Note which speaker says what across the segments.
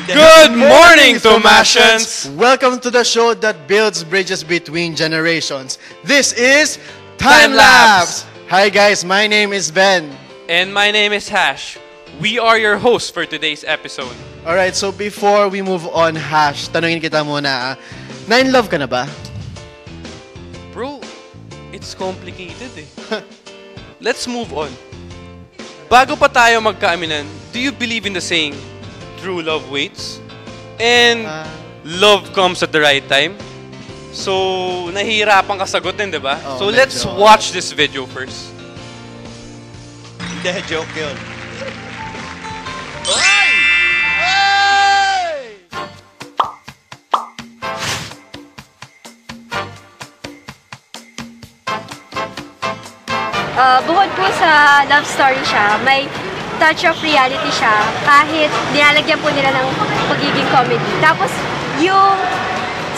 Speaker 1: Good morning, Tomasians!
Speaker 2: Welcome to the show that builds bridges between generations. This is Time Lapse! Hi guys, my name is Ben.
Speaker 1: And my name is Hash. We are your hosts for today's episode.
Speaker 2: Alright, so before we move on, Hash, tanungin kita muna. Na-in-love ka na ba?
Speaker 1: Bro, it's complicated eh. Let's move on. Bago pa tayo magkaaminan, do you believe in the saying, true love waits? And love comes at the right time? So, nahihirapan ka sagutin, di ba? So, let's watch this video first.
Speaker 3: Hindi, joke yun.
Speaker 4: Bukod po sa love story siya, may touch of reality siya kahit nilalagyan po nila ng pagiging comedy. Tapos yung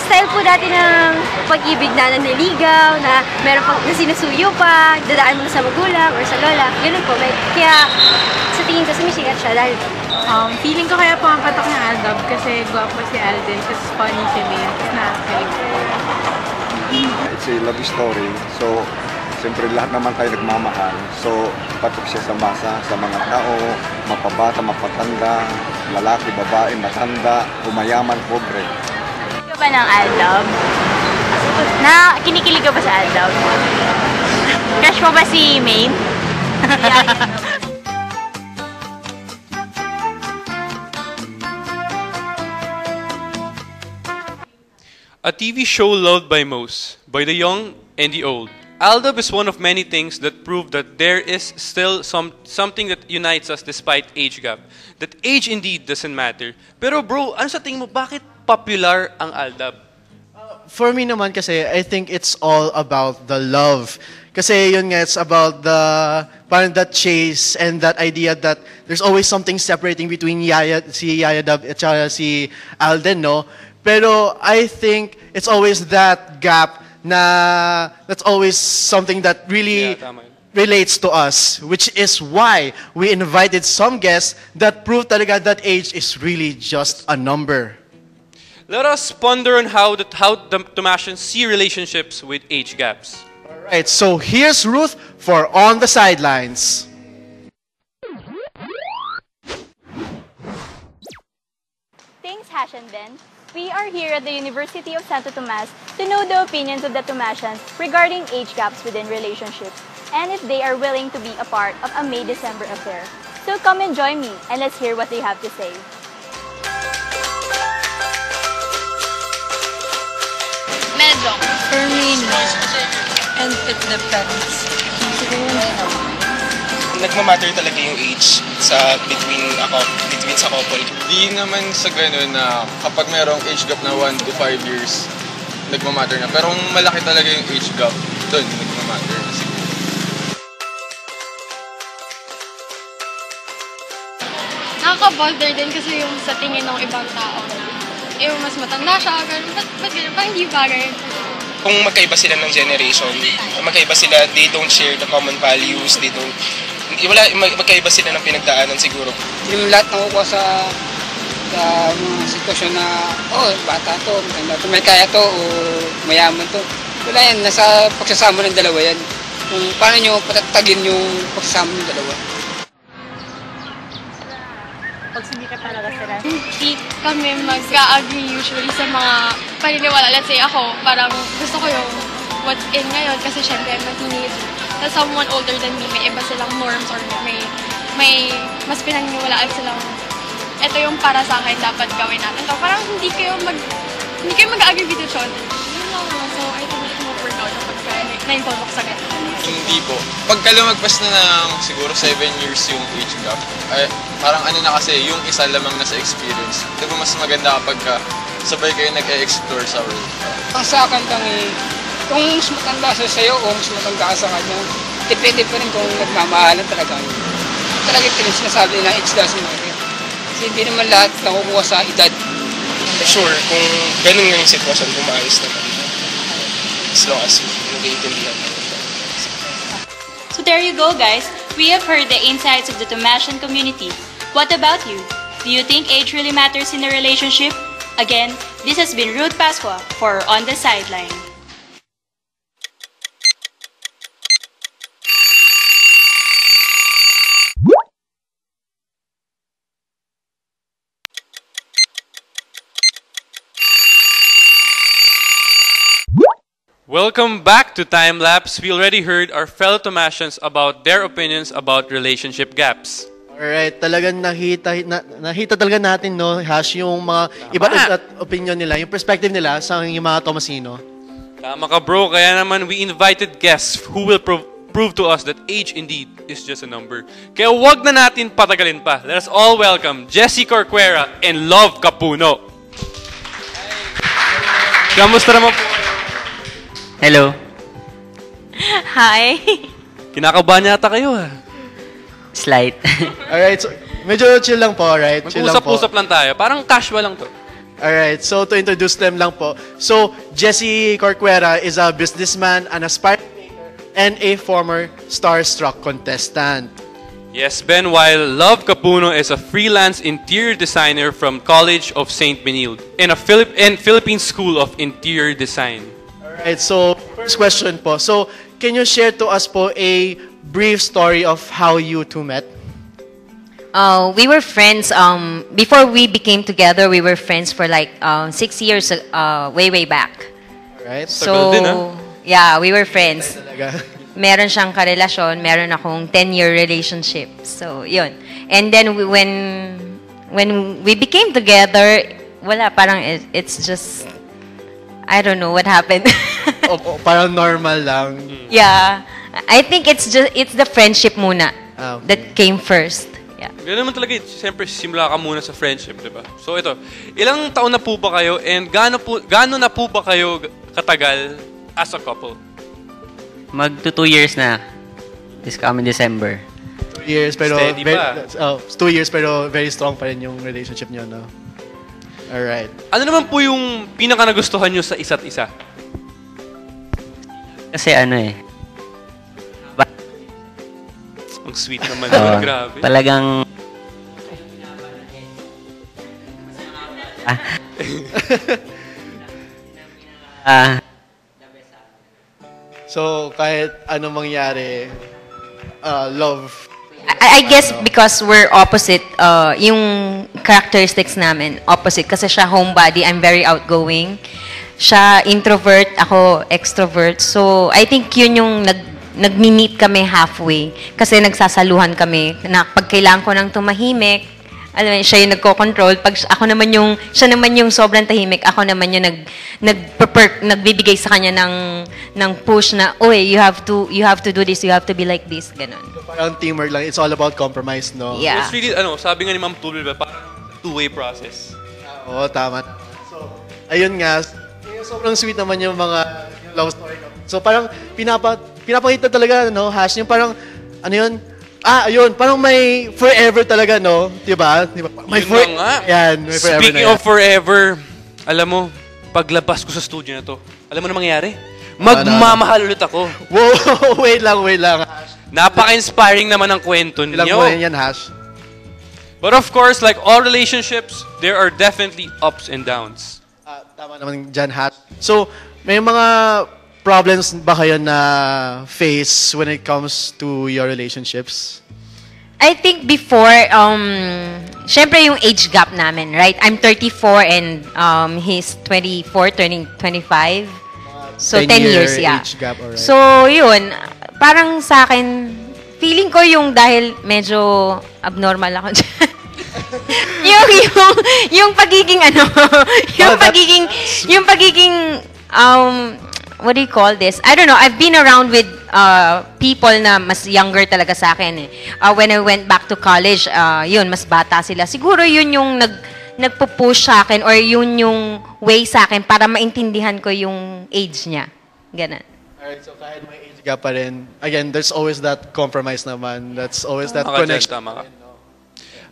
Speaker 4: style po natin ng pag-ibig na naniligaw, na meron pang na sinusuyo pa, dadaan mo na sa magulang or sa lola, ganun po. Kaya sa tingin ko sumisikat siya dahil
Speaker 5: feeling ko kaya pumapatok ng Aldab kasi gwapo si Alden, kasi funny siya din, tapos nakakalig.
Speaker 6: It's a love story, so siyempre lahat naman tayo nagmamahal. So patok siya sa masa, sa mga tao, mapabata, mapatanda, lalaki, babae, matanda, umayaman, pobre.
Speaker 7: Ka ba ng Aldab? Na kinikilig ka ba sa Aldab? Crush mo ba si Maine?
Speaker 1: A TV show loved by most, by the young and the old. Aldab is one of many things that prove that there is still something that unites us despite age gap. That age indeed doesn't matter. Pero bro, ano sa tingin mo, bakit popular ang Aldab?
Speaker 2: For me naman kasi, I think it's all about the love. Kasi yun nga, it's about parang that chase and that idea that there's always something separating between si Yaya Dab at si Alden, no? Pero I think it's always that gap na that's always something that really relates to us, which is why we invited some guests that prove talaga that age is really just a number.
Speaker 1: Let us ponder on how the Tomasians see relationships with age gaps.
Speaker 2: Alright, so here's Ruth for On the Sidelines.
Speaker 7: Thanks, Hash and Ben. We are here at the University of Santo Tomas to know the opinions of the Tomasians regarding age gaps within relationships and if they are willing to be a part of a May-December affair. So come and join me and let's hear what they have to say.
Speaker 5: Medyo. For me, no. And it depends.
Speaker 8: Nagmamatter talaga yung age between sa couple.
Speaker 9: Di naman sa ganun na kapag merong age gap na 1 to 5 years, nagmamatter na. Pero kung malaki talaga yung age gap, doon nagmamatter na siguro.
Speaker 5: Nakaka-bother din kasi yung sa tingin ng ibang tao na mas matanda siya, ganun. Ba't ganun? Parang hindi bagay.
Speaker 8: Kung magkaiba sila ng generation, magkaiba sila, they don't share the common values, magkaiba sila ng pinagdaanan siguro.
Speaker 10: Yung lahat nakukuha sa mga sitwasyon na, bata to, may kaya to, o mayaman to. Wala yan, nasa pagsasama ng dalawa yan. Kung paano nyo patatagin yung pagsasama ng dalawa.
Speaker 7: Pag sumikat talaga sila.
Speaker 5: Hindi kami mag-agree usually sa mga paniniwala. Let's say ako, parang gusto ko yung what's in ngayon kasi syempre I'm a teenager. Tapos someone older than me, may iba silang norms or may mas pinaniniwalaan silang ito yung para sa akin dapat gawin natin. So parang hindi kayo mag-agree with each other. So I think it won't work out kapag na-involve ako sa ganun.
Speaker 9: Hindi po. Pagka lumagpas na ng siguro 7 years yung age gap, parang kasi yung isa lamang nasa experience. Diba mas maganda kapag sabay kayo nag-e-explore sa world.
Speaker 10: Ang sa akin kung mas matanda siya sa'yo o mas matanda ka sa kanya, depende pa rin kung nagmamahalan talaga. Talaga ito yung sinasabi na age doesn't matter. Kasi hindi naman lahat nakukuha sa edad.
Speaker 8: Sure, kung ganun nga yung sitwasyon, kung maayos naman. As long as nag-iintindihan.
Speaker 7: So there you go, guys. We have heard the insights of the Tomasian community. What about you? Do you think age really matters in a relationship? Again, this has been Ruth Pasqua for On the Sideline.
Speaker 1: Welcome back to Time Lapse. We already heard our fellow Tomasians about their opinions about relationship gaps.
Speaker 2: Alright, talagang nakita talaga natin, no, Hash, yung mga iba't opinion nila, yung perspective nila sa yung mga Tomasino.
Speaker 1: Tama ka, bro. Kaya naman, we invited guests who will prove to us that age indeed is just a number. Kaya wag na natin patagalin pa. Let us all welcome Jessie Corcuera and Love Capuno. Kamusta naman po?
Speaker 11: Hello.
Speaker 7: Hi.
Speaker 1: Kinakabahan yata kayo, ha?
Speaker 11: Slight.
Speaker 2: Alright, so medyo chill lang po, right?
Speaker 1: Mag-usap-usap lang tayo. Parang casual lang to.
Speaker 2: Alright, so to introduce them lang po. So, Jessie Corcuera is a businessman, an aspiring maker, and a former Starstruck contestant.
Speaker 1: Yes, Ben, while Love Capuno is a freelance interior designer from College of St. Benilde and a Philippine School of Interior Design.
Speaker 2: Alright, so first question po. So, can you share to us po a brief story of how you two met?
Speaker 12: We were friends. Before we became together, we were friends for like 6 years way back.
Speaker 2: Alright.
Speaker 12: So, yeah, we were friends. Meron siyang karelasyon, meron akong 10-year relationship. So, yun. And then when we became together, wala, parang it's just, I don't know what happened.
Speaker 2: Parang normal lang.
Speaker 12: Yeah. I think it's the friendship muna that came first. Yeah.
Speaker 1: Ganun naman talaga. Siyempre, simula ka muna sa friendship, di ba? So, ito. Ilang taon na po ba kayo and gaano na po ba kayo katagal as a couple?
Speaker 11: Magto 2 years na. This coming December.
Speaker 2: 2 years, pero...
Speaker 1: Steady pa.
Speaker 2: 2 years, pero very strong pa rin yung relationship niyo, no? Alright.
Speaker 1: Ano naman po yung pinaka nagustuhan nyo sa isa't isa?
Speaker 11: Kasi ano eh.
Speaker 1: Ang sweet naman naman, grabe.
Speaker 11: Talagang...
Speaker 2: So, kahit anong mangyari, love...
Speaker 12: I guess because we're opposite, yung characteristics namin, opposite. Kasi siya homebody, I'm very outgoing. Siya introvert, ako extrovert. So, I think yun yung nag-meet kami halfway. Kasi nagsasaluhan kami na pag kailangan ko nang tumahimik, alam mo, siya yung nagko-control. Pag siya naman yung sobrang tahimik, ako naman yung nagbibigay sa kanya ng push na, oy, you have to do this, you have to be like this, ganun.
Speaker 2: So, parang teamwork lang. It's all about compromise, no?
Speaker 12: Yeah.
Speaker 1: It's really, sabi nga ni Ma'am Tulul, parang two-way process.
Speaker 2: Oo, tama. So, ayun nga, sobrang sweet naman yung mga love story. So, parang pinapakita talaga, no, Hash, yung parang, ano yun? Ayun, parang may forever talaga, no? Diba? May
Speaker 1: yun nga.
Speaker 2: Yan, may forever.
Speaker 1: Speaking of forever, alam mo, paglabas ko sa studio na to, alam mo na mangyayari? Magmamahal ulit ako.
Speaker 2: Wow, wait lang.
Speaker 1: Napaka-inspiring naman ang kwento ninyo.
Speaker 2: Ilang buwan yan, Hash?
Speaker 1: But of course, like all relationships, there are definitely ups and downs.
Speaker 2: Tama naman dyan, Hash. So, may mga problems ba kayo na face when it comes to your relationships?
Speaker 12: I think before, syempre yung age gap namin, right? I'm 34 and he's 24, turning 25. So, 10 years, yeah.
Speaker 2: Age gap, alright.
Speaker 12: So, yun, parang sa akin, feeling ko yung dahil medyo abnormal ako dyan. yung pagiging what do you call this? I don't know. I've been around with people na mas younger talaga sa akin. When I went back to college, yun, mas bata sila. Siguro yun yung nagpo-push sa akin or yun yung way sa akin para maintindihan ko yung age niya. Ganun.
Speaker 2: Alright, so kahit may age gap pa rin, again, there's always that compromise naman. That's always that connection.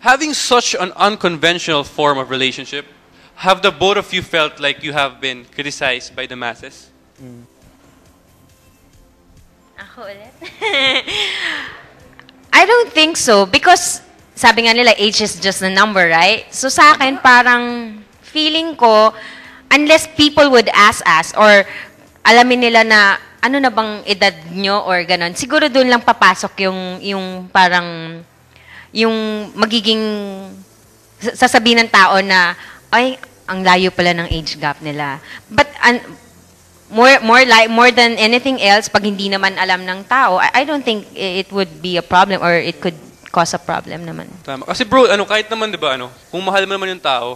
Speaker 1: Having such an unconventional form of relationship, have the both of you felt like you have been criticized by the masses?
Speaker 12: Ako ulit? I don't think so because sabi nga nila, age is just a number, right? So sa akin, parang feeling ko, unless people would ask us or alamin nila na ano na bang edad nyo or ganon, siguro doon lang papasok yung parang, yung magiging sasabihin ng tao na, ay, ang layo pala ng age gap nila. But more than anything else, pag hindi naman alam ng tao, I don't think it would be a problem or it could cause a problem naman.
Speaker 1: Tama. Kasi bro, kahit naman, di ba, kung mahal mo naman yung tao,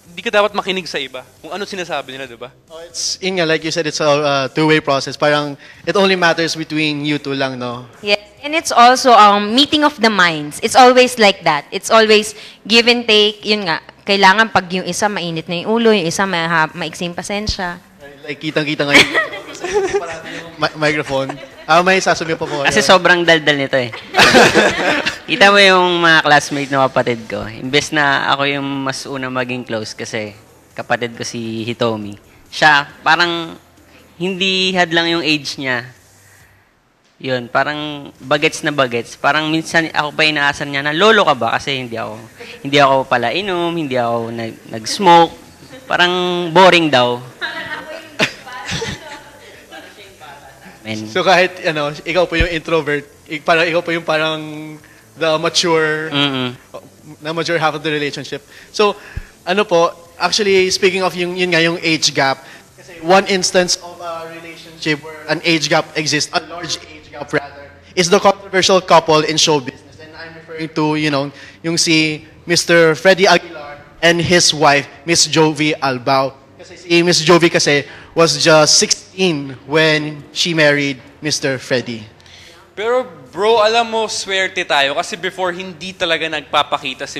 Speaker 1: hindi ka dapat makinig sa iba. Kung ano sinasabi nila, di ba?
Speaker 2: It's, like you said, it's a two-way process. Parang, it only matters between you two lang, no?
Speaker 12: Yes, and it's also meeting of the minds. It's always like that. It's always give and take. Yun nga, kailangan pag yung isa mainit na yung ulo, yung isa maiksing pasensya.
Speaker 2: Like, kitang-kita ngayon. Microphone. May sasabihin pa po.
Speaker 11: Kasi sobrang daldal nito eh. Kita mo yung mga classmate na kapatid ko. Imbes na ako yung mas unang maging close kasi kapatid ko si Hitomi. Siya, parang hindi hadlang yung age niya. Yun, parang bagets na bagets. Parang minsan ako pa inaasan niya na, lolo ka ba? Kasi hindi ako pala inom, hindi ako nag-smoke. Parang boring daw.
Speaker 2: So kahit, ikaw po yung introvert, parang ikaw po yung parang the mature, na mature half of the relationship. So, actually, speaking of yung age gap, kasi one instance of a relationship where an age gap exists, a large age gap rather, is the controversial couple in show business. And I'm referring to, yung si Mr. Freddie Aguilar and his wife, Miss Jovi Albao. Kasi si Miss Jovi kasi was just 16 when she married Mr. Freddie.
Speaker 1: Pero bro, alam mo, swerte tayo kasi before hindi talaga nagpapakita si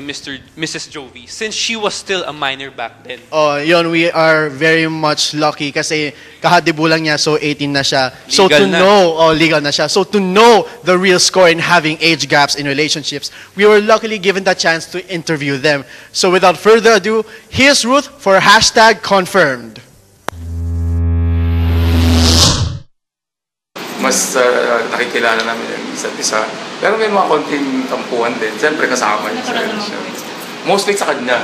Speaker 1: Mrs. Jovi since she was still a minor back then.
Speaker 2: Oh, yun, we are very much lucky kasi kahadibo lang niya, so 18 na siya. So legal na siya. So to know the real score in having age gaps in relationships, we were luckily given the chance to interview them. So without further ado, here's Ruth for #confirmed.
Speaker 13: Mas nakikilala namin yung isa't isa. Pero may mga konting tampuhan din. Siyempre kasama niya sa relasyon. Mostly sa kanya.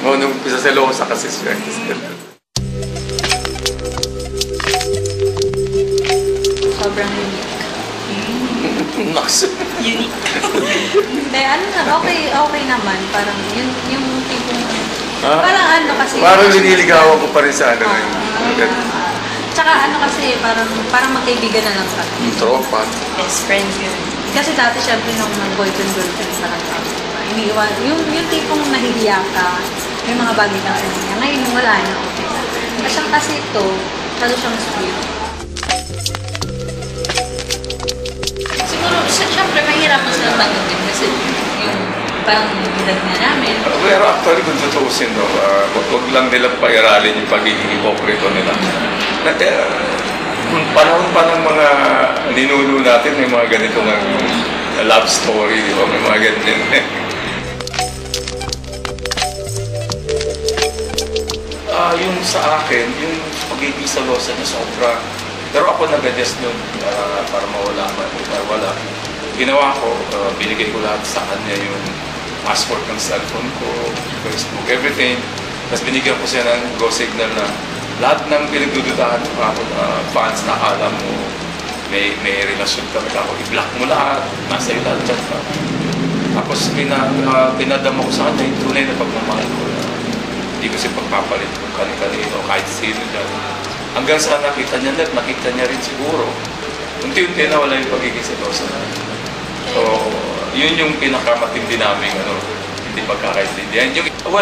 Speaker 13: Nung umpisa selosa kasi siya.
Speaker 14: Sobrang unique.
Speaker 13: Unique.
Speaker 14: Hindi, okay naman. Parang yung tipong, parang kasi.
Speaker 13: Parang liniligawan ko pa rin sa
Speaker 14: Tsaka kasi parang magkaibigan na lang kami.
Speaker 13: Tropa.
Speaker 14: Best friends yun. Kasi dati syempre nung boyfriend-girlfriend parang yung tipong nahihiya ka, may mga bagay na niya. Ngayon wala na, okay. Kasi ito, masyado siyang sweet. Siguro, syempre mahirapan sila tanggapin kasi yung parang edad na namin.
Speaker 13: Pero actually, kung tutuusin, wag lang nilang pairalin yung pagiging hipokrito nila. Panahon pa ng mga ninuno natin, may mga ganito ng love story, di ba? May mga ganyan. Yung sa akin, yung pagiging salosa niya sobra. Pero ako nag-adjust nun para mawala man. Para wala. Ginawa ko, binigay ko lahat sa kanya yung password ng cellphone ko, Facebook, everything. Tapos binigyan ko siya ng go signal na lahat ng pinagdududahan ko ako na fans na akala mo may relasyon kami ako, i-block mo lahat, nasa iyo lahat dyan ka. Tapos pinadama ko sa kanya yung tunay na pagmamahal ko. Hindi ko siya pagpapalit kung kanino, kahit sino dyan. Hanggang sa nakita niya rin siguro. Unti-unti na wala yung pagiging selosa na. So, yun yung pinakamatindi namin hindi pagkakaintindihan.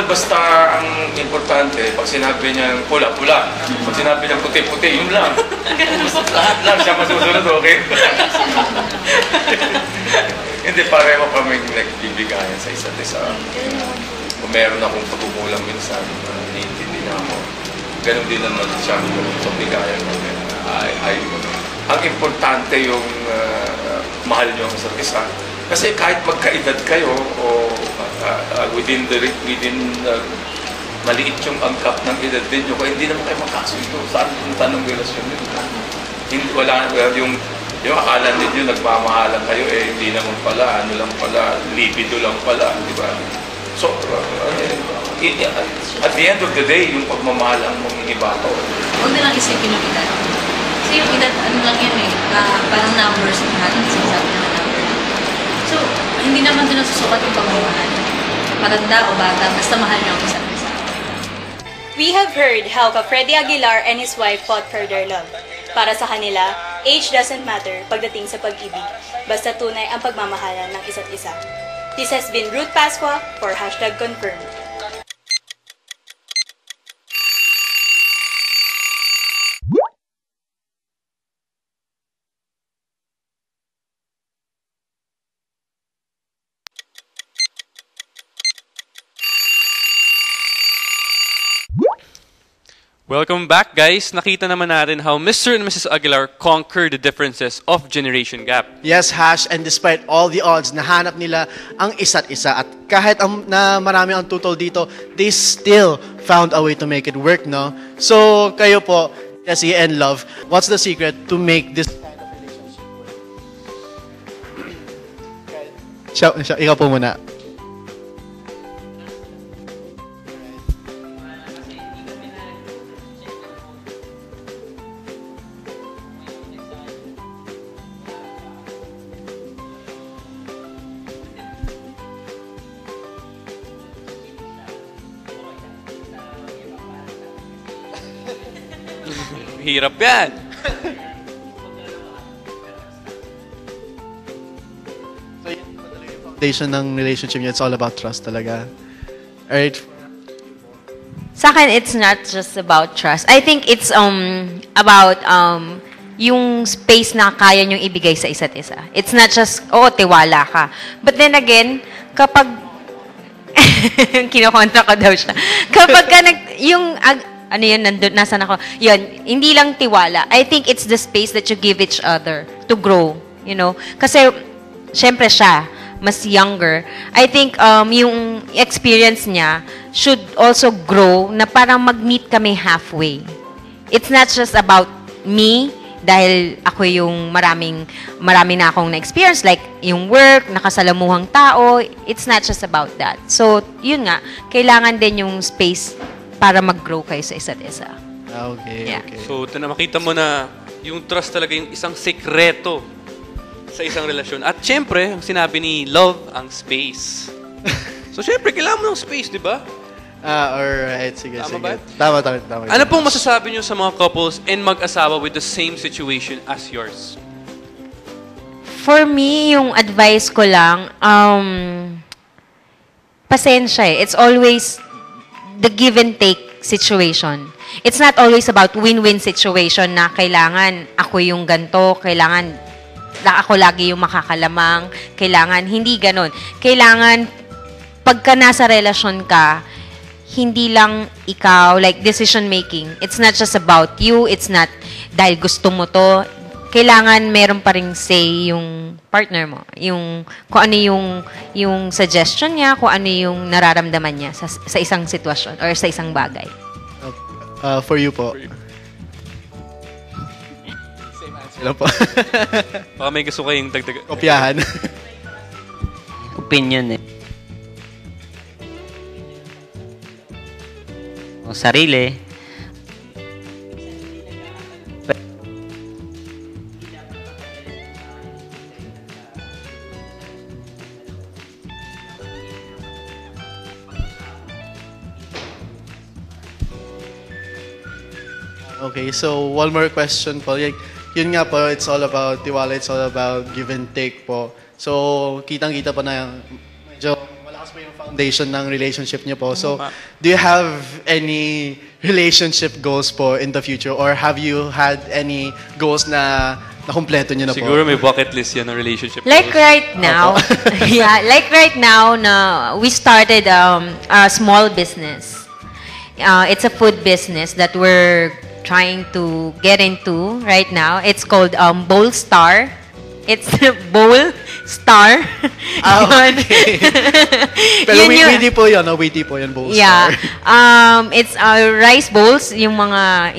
Speaker 13: Basta ang importante, pag sinabi niya pula-pula, pag sinabi niya puti-puti, yun lang. Lahat lang siya masusunod, okay? Hindi, pareho kaming nagbibigayan sa isa't isa. Kung meron akong pagkukulang minsan, naiintindi na ako. Ganon din naman siya, so bigayan kami. Ang importante yung mahal niyo ang isa't isa. Kasi kahit magkaedad kayo o within maliit yung angkap ng edad din nyo, kaya hindi naman kayo magkasundo. Saan punta ng relasyon nyo? Wala yung Yung akala ninyo nagmamahalan kayo, hindi naman pala, ano lang pala, libido lang pala, di ba? So, at the end of the day, yung pagmamahal ang mangingibabaw.
Speaker 14: Huwag na lang isipin yung edad. Kasi yung edad, ano lang yan eh, parang numbers yung natin, sinasabi na number. So, hindi naman doon nasusukat yung pagmamahal. Matanda o bata, basta mahal niyo ang isa't isa.
Speaker 7: We have heard how Freddy Aguilar and his wife fought for their love. Para sa kanila, age doesn't matter pagdating sa pag-ibig, basta tunay ang pagmamahalan ng isa't isa. This has been Ruth Pasqua for #confirmed.
Speaker 1: Welcome back, guys. Nakita naman natin how Mr. and Mrs. Aguilar conquered the differences of generation gap.
Speaker 2: Yes, Hash, and despite all the odds, nahanap nila ang isa't isa. At kahit na marami ang tutol dito, they still found a way to make it work, no? So, kayo po, Jessie and Love, what's the secret to make this kind of relationship work? Ikaw po muna.
Speaker 1: Hirap yan.
Speaker 2: Foundation ng relationship niya, it's all about trust talaga. Alright?
Speaker 12: Sa akin, it's not just about trust. I think it's about yung space na kaya niyong ibigay sa isa't isa. It's not just, tiwala ka. But then again, kapag kinokontra ko daw siya. Kapag ka ano yun, nasan ako? Yun, hindi lang tiwala. I think it's the space that you give each other to grow, you know? Kasi, syempre siya, mas younger. I think yung experience niya should also grow na parang mag-meet kami halfway. It's not just about me, dahil ako yung marami na akong na-experience, like yung work, nakasalamuhang tao, it's not just about that. So, yun nga, kailangan din yung space para mag-grow kayo sa isa't isa.
Speaker 2: Okay,
Speaker 12: yeah.
Speaker 2: Okay.
Speaker 1: So, makita mo na yung trust talaga yung isang sekreto sa isang relasyon. At syempre, ang sinabi ni Love, ang space. So, syempre, kailangan mo ng space, di ba?
Speaker 2: Alright. Sige,
Speaker 1: Tama
Speaker 2: sige.
Speaker 1: ba?
Speaker 2: Tama.
Speaker 1: Ano pong masasabi niyo sa mga couples and mag-asawa with the same situation as yours?
Speaker 12: For me, yung advice ko lang, pasensya eh. It's always the give and take situation. It's not always about win-win situation na kailangan ako yung ganto, kailangan ako lagi yung makakalamang, kailangan hindi ganon. Kailangan pagka nasa relasyon ka, hindi lang ikaw, like decision making. It's not just about you, it's not dahil gusto mo to. Kailangan meron pa ring say yung partner mo. Yung, kung ano yung suggestion niya, kung ano yung nararamdaman niya sa isang sitwasyon or sa isang bagay.
Speaker 2: For you po. Same answer lang po.
Speaker 1: Baka may gusto kayong dagdag.
Speaker 2: Kopyahan.
Speaker 11: Opinion eh. O sarili.
Speaker 2: Okay, so one more question po. Yun nga po, it's all about tiwala, it's all about give and take po. So, kitang-kita po na medyo malakas po yung foundation ng relationship niyo po. So, do you have any relationship goals po in the future? Or have you had any goals na nakumpleto niyo na po?
Speaker 1: Siguro may bucket list yan ng relationship
Speaker 12: Like
Speaker 1: goals.
Speaker 12: right now, yeah, like right now, we started a small business. It's a food business that we're trying to get into right now. It's called Bowl Star. It's bowl, star. Yun.
Speaker 2: Okay. Pero witty po yun, no? Witty po yun, bowl
Speaker 12: Yeah.
Speaker 2: star.
Speaker 12: It's rice bowls, yung mga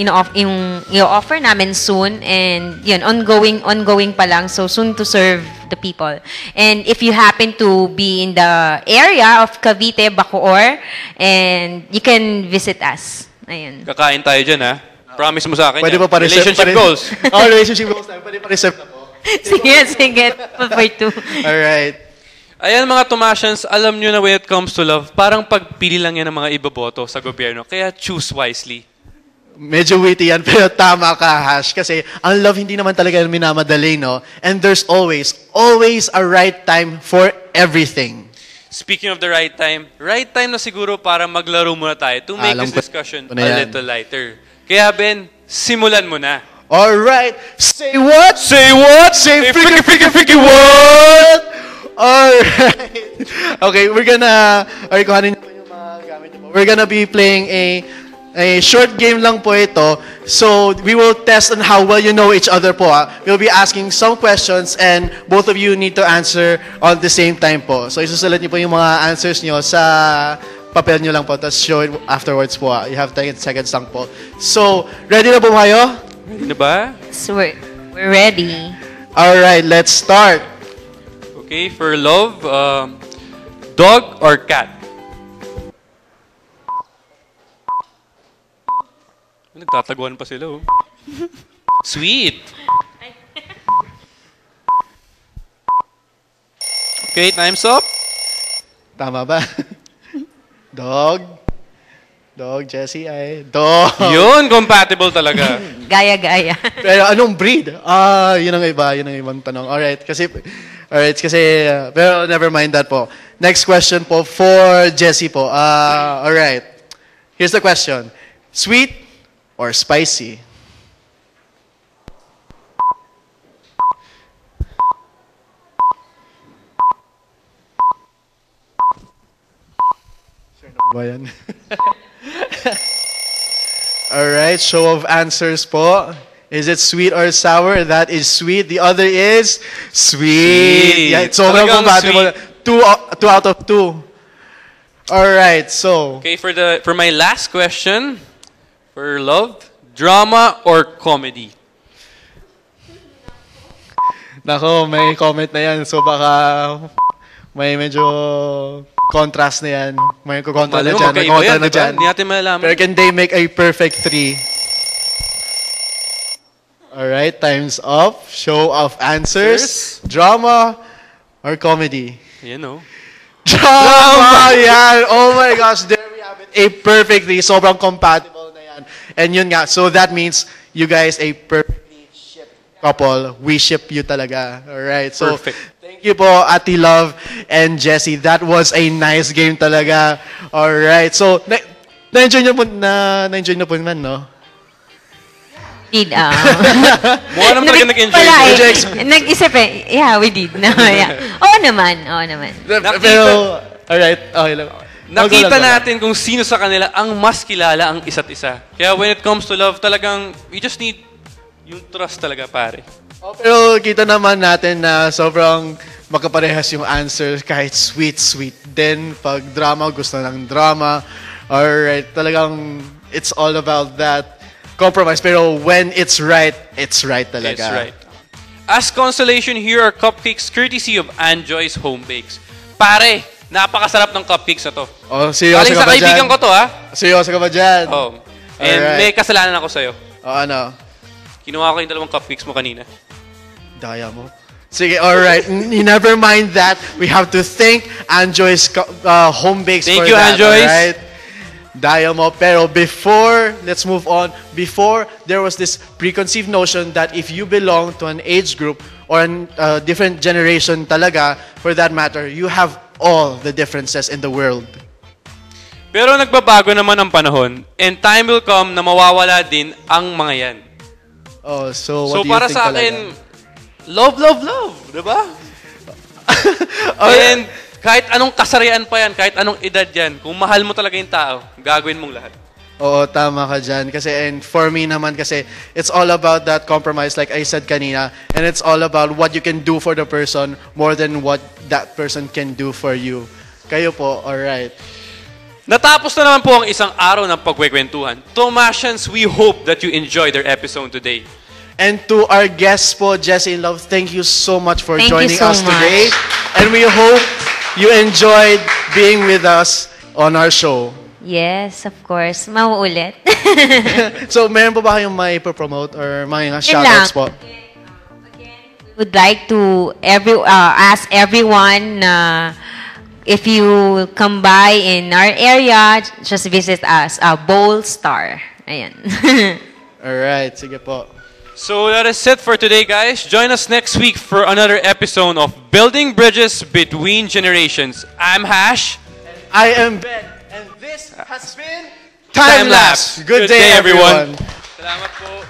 Speaker 12: i-offer namin soon, and yun, ongoing pa lang, so soon to serve the people. And if you happen to be in the area of Cavite, Bacoor, and you can visit us. Ayun.
Speaker 1: Kakain tayo dyan, ha? Promise mo sa akin
Speaker 2: Pwede
Speaker 1: yan.
Speaker 2: pa pa-reserve.
Speaker 1: Relationship goals.
Speaker 2: Relationship goals tayo. Pwede pa-reserve na po.
Speaker 12: Sige. For two.
Speaker 2: Alright.
Speaker 1: Ayan mga Tomasians, alam nyo na when it comes to love, parang pagpili lang yan ng mga iboboto sa gobyerno. Kaya choose wisely.
Speaker 2: Medyo witty yan, pero tama ka, Hash. Kasi ang love hindi naman talaga minamadali, no? And there's always a right time for everything.
Speaker 1: Speaking of the right time na siguro para maglaro muna tayo to make this discussion a little lighter. Kaya Ben, simulan mo na.
Speaker 2: Alright. Say what?
Speaker 1: Say what?
Speaker 2: Say freaky what? Alright. Okay, we're gonna... Okay, kuhanin niyo po yung mga gamit niyo po. We're gonna be playing a short game lang po ito. So, we will test on how well you know each other po. We'll be asking some questions and both of you need to answer at the same time po. So, isusulat niyo po yung mga answers niyo sa papel niyo lang po. Tapos show it afterwards po. You have 10 seconds lang po. So, ready na po kayo?
Speaker 1: Ready na ba?
Speaker 12: So we're ready.
Speaker 2: Alright, let's start.
Speaker 1: Okay, for love, dog or cat? Nagtataguan pa sila, oh. Sweet! Okay, time's up.
Speaker 2: Tama ba? Dog, Jessie, ay. Dog.
Speaker 1: Yun, compatible talaga.
Speaker 12: Gaya.
Speaker 2: Pero anong breed? Yun ang ibang tanong. Alright, kasi, pero never mind that po. Next question po for Jessie po. Alright. Here's the question. Sweet or spicy? Ba yan? Alright, show of answers po. Is it sweet or sour? That is sweet. The other is sweet. Yeah, it's sobrang compatible. Two out of 2. Alright, so.
Speaker 1: Okay, for my last question, for love, drama or comedy?
Speaker 2: Nako, may comment na yan. So baka may medyo contrast na yan. May kukontra na dyan. May kontra na dyan.
Speaker 1: Hindi natin malalaman.
Speaker 2: Pero can they make a perfect 3? Alright, time's up. Show of answers. Drama or comedy?
Speaker 1: Yan, no?
Speaker 2: Drama! Yan! Oh my gosh, there we have it. A perfect 3. Sobrang compatible na yan. And yun nga, so that means you guys a perfectly shipped couple. We ship you talaga. Alright, so
Speaker 1: perfect.
Speaker 2: Thank you po, Ate Love and Jessie. That was a nice game talaga. Alright, so na-enjoy na po naman, no?
Speaker 12: Did,
Speaker 1: Mukha naman talaga nag-enjoy.
Speaker 12: Nag-isip eh. Yeah, we did. No, yeah. Oo naman.
Speaker 2: Pero, alright, okay lang.
Speaker 1: Nakita natin kung sino sa kanila ang mas kilala ang isa't isa. Kaya when it comes to love, talagang, we just need yung trust talaga, pare.
Speaker 2: Pero kita naman natin na sobrang magkaparehas yung answers kahit sweet. Then, pag drama, gusto ng drama. Alright, talagang it's all about that compromise. Pero when it's right talaga.
Speaker 1: It's right. As consolation, here are cupcakes courtesy of Anjoy's Home Bakes. Pare, napakasarap ng cupcakes na to.
Speaker 2: Oh, seryoso
Speaker 1: Galing
Speaker 2: ka
Speaker 1: sa
Speaker 2: ba
Speaker 1: kaibigan
Speaker 2: dyan?
Speaker 1: ko to, ha?
Speaker 2: Seryoso ka ba dyan?
Speaker 1: Oh. And may kasalanan ako sa'yo.
Speaker 2: Ano?
Speaker 1: Kinuha ko yung 2 cupcakes mo kanina.
Speaker 2: Daya mo. Sige, alright. Never mind that. We have to thank Anjoy's Home Bakes
Speaker 1: Thank
Speaker 2: for
Speaker 1: you,
Speaker 2: that.
Speaker 1: Anjoy's.
Speaker 2: Alright? Daya mo. Pero before, let's move on. Before, there was this preconceived notion that if you belong to an age group or a different generation talaga, for that matter, you have all the differences in the world.
Speaker 1: Pero nagbabago naman ang panahon and time will come na mawawala din ang mga yan.
Speaker 2: Oh, so what do you
Speaker 1: para
Speaker 2: think
Speaker 1: sa akin, love, diba? And kahit anong kasarian pa yan, kahit anong edad yan, kung mahal mo talaga yung tao, gagawin mong lahat.
Speaker 2: Oo, tama ka dyan. Kasi, and for me naman kasi, it's all about that compromise, like I said kanina, and it's all about what you can do for the person more than what that person can do for you. Kayo po, alright.
Speaker 1: Natapos na naman po ang isang araw ng pagkwekwentuhan. Tomasians, we hope that you enjoyed our episode today.
Speaker 2: And to our guests po, Jesse and Love, thank you so much for
Speaker 12: Thank you
Speaker 2: joining
Speaker 12: so
Speaker 2: us
Speaker 12: much.
Speaker 2: today. And we hope you enjoyed being with us on our show.
Speaker 12: Yes, of course. Mauulit.
Speaker 2: So, meron po ba kayong may promote or mga
Speaker 12: Yun
Speaker 2: shoutouts
Speaker 12: lang.
Speaker 2: po?
Speaker 12: Would like to ask everyone if you come by in our area, just visit us, Bowl Star. Ayan.
Speaker 2: Alright, sige po.
Speaker 1: So that is it for today, guys. Join us next week for another episode of Building Bridges Between Generations. I'm Hash.
Speaker 2: I am Ben. And this has been Time Lapse. Good day, everyone.
Speaker 1: Salamat po.